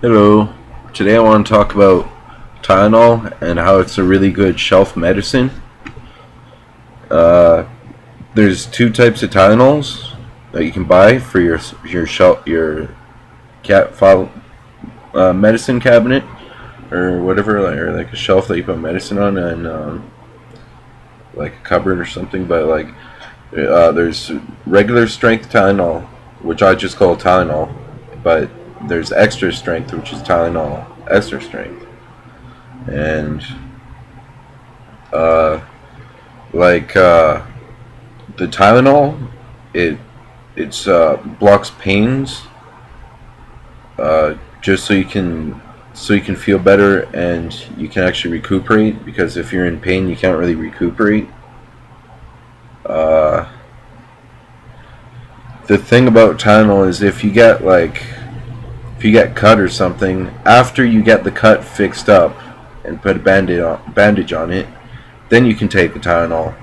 Hello. Today I want to talk about Tylenol and how it's a really good shelf medicine. Uh, there's two types of Tylenols that you can buy for your cat file medicine cabinet or whatever, or like a shelf that you put medicine on, and like a cupboard or something. But there's regular strength Tylenol, which I just call Tylenol, but there's extra strength, which is Tylenol extra strength, and uh, like the Tylenol, it it's blocks pains, just so you can feel better and you can actually recuperate. Because if you're in pain, you can't really recuperate. Uh, the thing about Tylenol is if you get cut or something, after you get the cut fixed up and put a bandage on it, then you can take the Tylenol.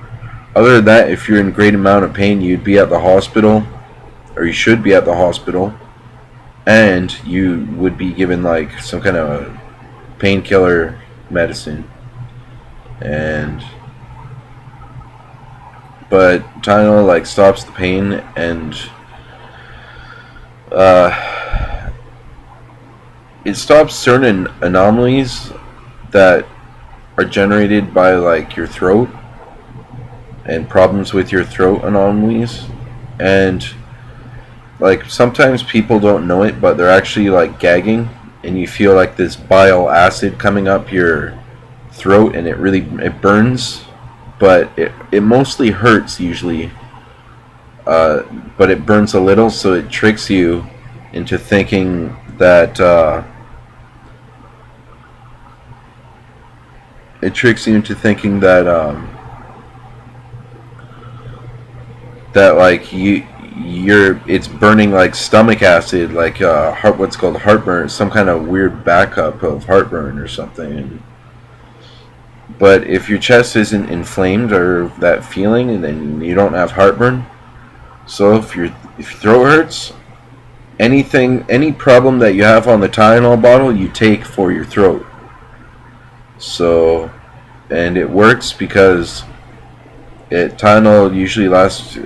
Other than that, if you're in great amount of pain, you'd be at the hospital, or you should be at the hospital, and you would be given like some kind of painkiller medicine. And but Tylenol like stops the pain, and uh, it stops certain anomalies that are generated by like your throat and problems with your throat anomalies. And like sometimes people don't know it, but they're actually like gagging, and you feel like this bile acid coming up your throat, and it burns, but it mostly hurts usually. But it burns a little, so it tricks you into thinking that it tricks you into thinking that like you're it's burning like stomach acid, like what's called heartburn, some kind of weird backup of heartburn or something. But if your chest isn't inflamed or that feeling, then you don't have heartburn. So if your throat hurts, any problem that you have on the Tylenol bottle, you take for your throat. So, and it works because Tylenol usually lasts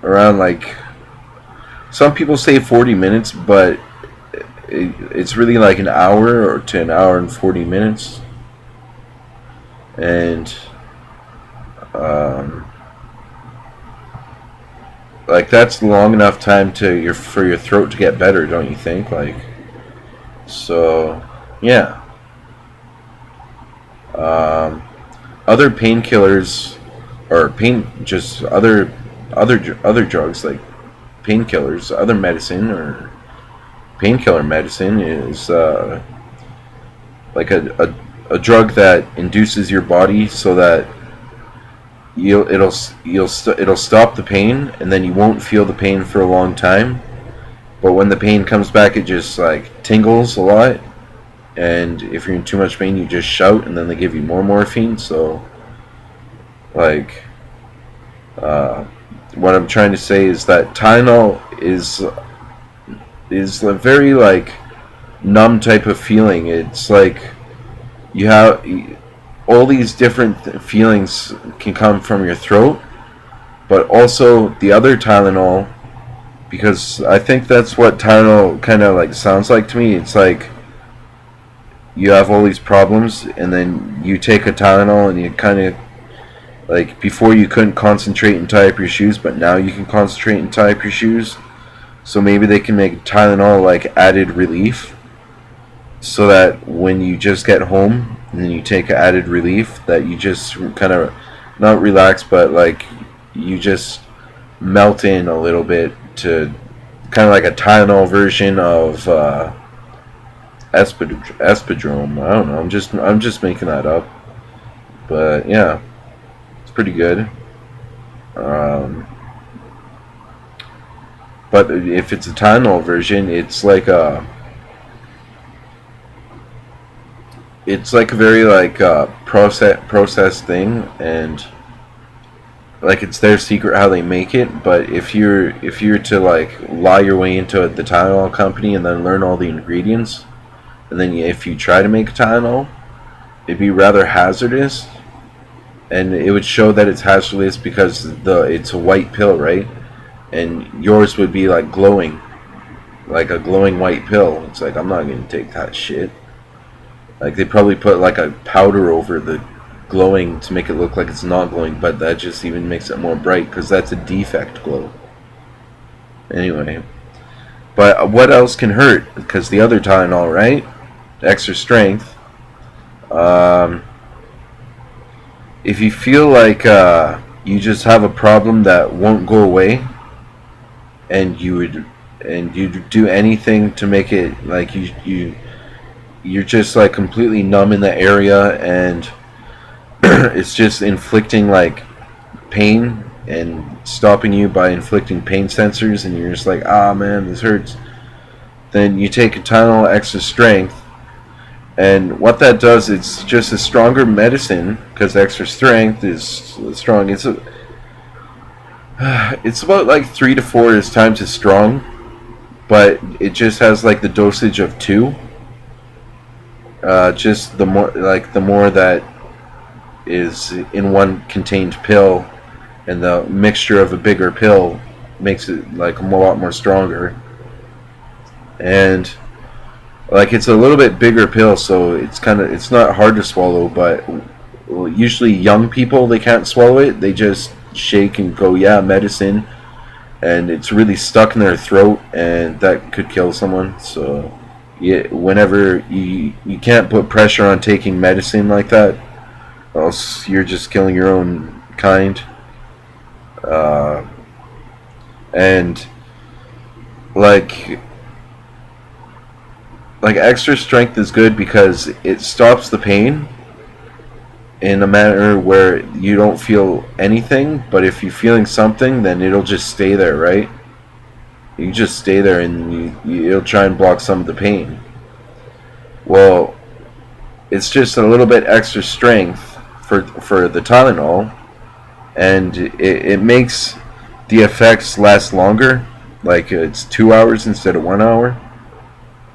around like, some people say 40 minutes, but it's really like an hour or to an hour and 40 minutes. And um, like that's long enough time for your throat to get better, don't you think? Like, so yeah. Um, Other painkillers, or just other drugs like painkillers, other medicine or painkiller medicine is like a drug that induces your body so that it'll stop the pain, and then you won't feel the pain for a long time. But when the pain comes back, it just like tingles a lot, and if you're in too much pain, you just shout, and then they give you more morphine. So like what I'm trying to say is that Tylenol is a very like numb type of feeling. It's like you have all these different feelings can come from your throat, but also the other Tylenol, because I think that's what Tylenol kind of like sounds like to me. It's like you have all these problems, and then you take a Tylenol, and you kind of like, before you couldn't concentrate and tie up your shoes, but now you can concentrate and tie up your shoes. So maybe they can make Tylenol like added relief, so that when you just get home and then you take added relief, that you just kind of not relax, but like you just melt in a little bit, to kind of like a Tylenol version of Espadrome. I don't know. I'm just making that up, but yeah, it's pretty good. Um, but if it's a Tylenol version, it's like a very like process thing, and like it's their secret how they make it. But if you're to like lie your way into the Tylenol company and then learn all the ingredients, and then if you try to make Tylenol, it'd be rather hazardous, and it would show that it's hazardous because it's a white pill, right? And yours would be like glowing, like a glowing white pill. It's like, I'm not gonna take that shit. Like, they probably put like a powder over the glowing to make it look like it's not glowing, but that just even makes it more bright because that's a defect glow. Anyway, but what else can hurt? Because the other Tylenol, right? Extra strength. If you feel like you just have a problem that won't go away, and you do anything to make it like you're just like completely numb in the area, and it's just inflicting like pain and stopping you by inflicting pain sensors, and you're just like, ah man, this hurts. Then you take a Tylenol extra strength, and what that does, it's just a stronger medicine because extra strength is strong. It's about like 3 to 4 times as strong, but it just has like the dosage of 2. Just the more that is in one contained pill, and the mixture of a bigger pill makes it like a lot more stronger. And like, it's a little bit bigger pill, so it's not hard to swallow, but usually young people, they can't swallow it. They just shake and go, yeah, medicine, and it's really stuck in their throat, and that could kill someone. So yeah, whenever you can't put pressure on taking medicine like that, else you're just killing your own kind. And like extra strength is good because it stops the pain in a manner where you don't feel anything, but if you're feeling something, then it'll just stay there, right? You just stay there, and it'll try and block some of the pain. Well, it's just a little bit extra strength for the Tylenol, and it makes the effects last longer. Like, it's 2 hours instead of 1 hour.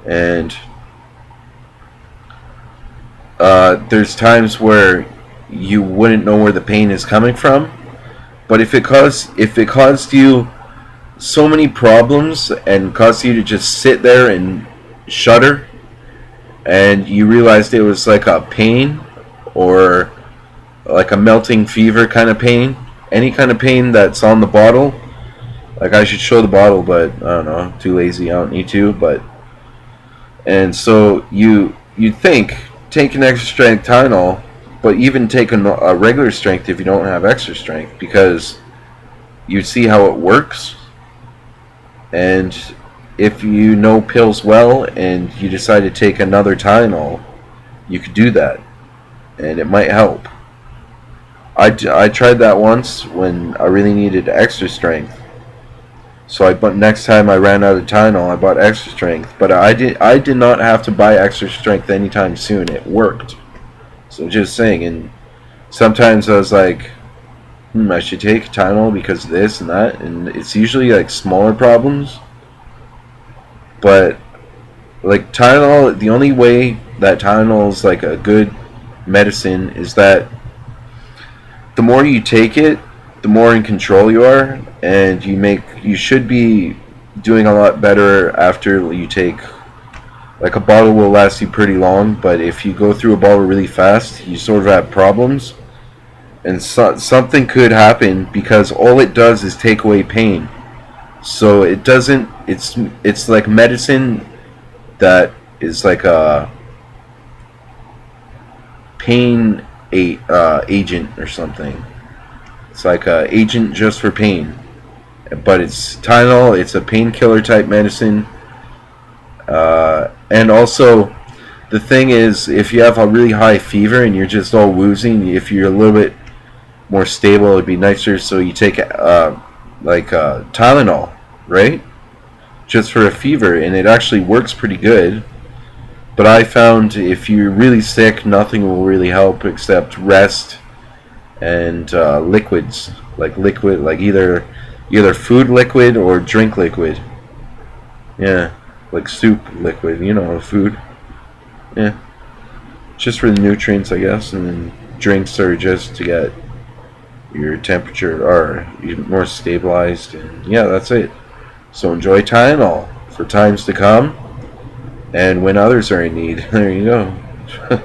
And there's times where you wouldn't know where the pain is coming from, but if it caused you so many problems and caused you to just sit there and shudder, and you realized it was like a pain or like a melting fever kind of pain, any kind of pain that's on the bottle, like, I should show the bottle, but I don't know, too lazy, I don't need to, but, and so you'd think, take an extra strength Tylenol, but even take a regular strength if you don't have extra strength, because you see how it works. And if you know pills well and you decide to take another Tylenol, you could do that, and it might help. I tried that once when I really needed extra strength. So next time I ran out of Tylenol, I bought extra strength. But I did not have to buy extra strength anytime soon. It worked. So just saying. And sometimes I was like, I should take Tylenol because of this and that. And it's usually like smaller problems. But like Tylenol, the only way that Tylenol is like a good medicine is that the more you take it, the more in control you are, and you should be doing a lot better after you take. Like, a bottle will last you pretty long, but if you go through a bottle really fast, you sort of have problems, and something could happen because all it does is take away pain. So it doesn't. It's like medicine that is like a pain agent or something. It's like a agent just for pain, but it's Tylenol. It's a painkiller type medicine, and also the thing is, if you have a really high fever and you're just all woozy, if you're a little bit more stable, it'd be nicer. So you take Tylenol, right? Just for a fever, and it actually works pretty good. But I found if you're really sick, nothing will really help except rest and liquids, like either food liquid or drink liquid. Yeah, like soup liquid, food. Yeah, just for the nutrients, I guess, and then drinks are just to get your temperature or more stabilized, and yeah, that's it. So enjoy Tylenol for times to come, and when others are in need. There you go.